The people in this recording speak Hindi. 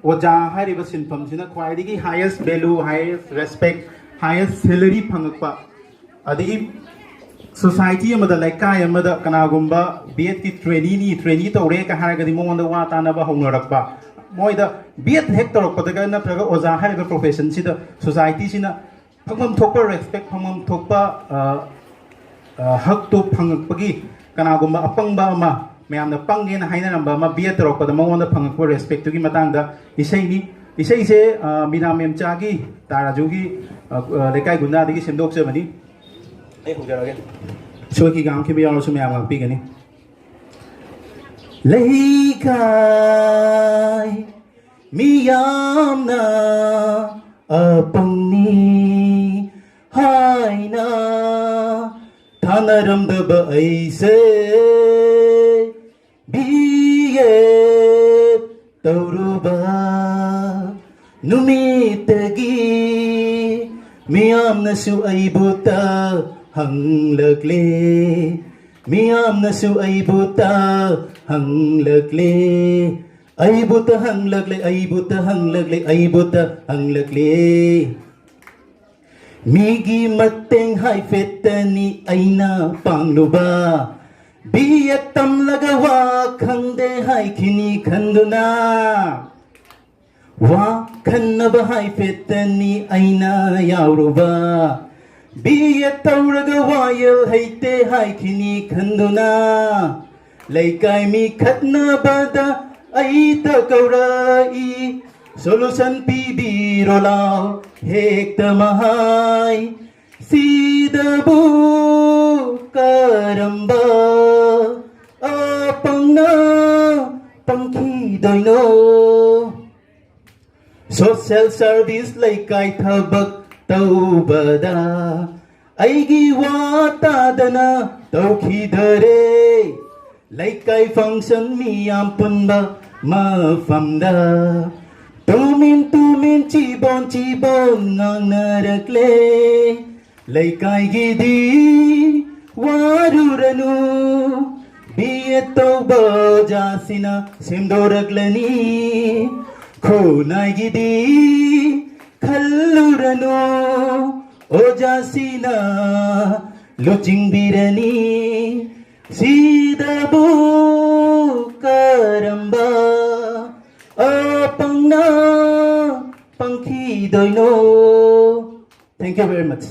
ओजा हारिबा सिनफमसिना ख्वाइदिगी highest value highest respect highest salary फंगकपा अदिगी सोसाइटी अमदा लेकाय अमदा कनागुंबा बीएड की ट्रेनी तौरे का हारगदी मोंगोंदा वा तानाबा हौनरकपा मोइदा बीएड हेक तौरकपदगा नत्रगा ओजा हारिबा प्रोफेशन सिदा सोसाइटी सिना फंगम थोकपा रेस्पेक्ट फंगम थोकपा हक तो फंगकपगी कनागुंबा अपंगबा अमा मैम पंगेन हाइनरंबा अमा बीएड तौरकपदा मोंगोंदा फंगकपा रेस्पेक्ट तुगी मतांगदा इसेनी इसे मीना मेमचागी ताराजुगी लेकाय गुंदादगी सेमदोकजबनी ए होजरगे सोकी गाम के बियार सु मैम गापीगनी लेकाय मियामना अपंगनी हाइना थानरमदब ऐसे बिये तौरुबा नुमितगी मियामनसु अइबुता हंगलकले मियामनसु अइबुता हंगलकले अइबुता हंगलकले अइबुता हंगलकले अइबुता हंगलकले मिगी मत्तेंग हाइफेतनी अइना पांगलुबा बिया तमलगवा खंगदे हाइखिनी खंदुना वा खन्नबा हाइफेतनी अइना याउरुबा बिया तौरगा वायल हैते हाइखिनी खंदुना लेकाय मी खतनबदा अइता कौराई solution पिबिरोलाव हेक्तमहाय सीदबु करम्बा अपंगना पंखिदैनो social service लेकाय थबक तौबदा अइगी वातादना तौखिदरे लेकाय function मियाम पुनबा मफमदा Tumin चिबोन ngangnaragले लेकाय गिदी वारुरनु बियतौबा जासिना सेमदोरगलनी खोनाय गिदी खल्लुरनु ओजासिना लुचिंबिरनी सीदबु करम्बा अपंगना पंखिदैनो. Thank you very much.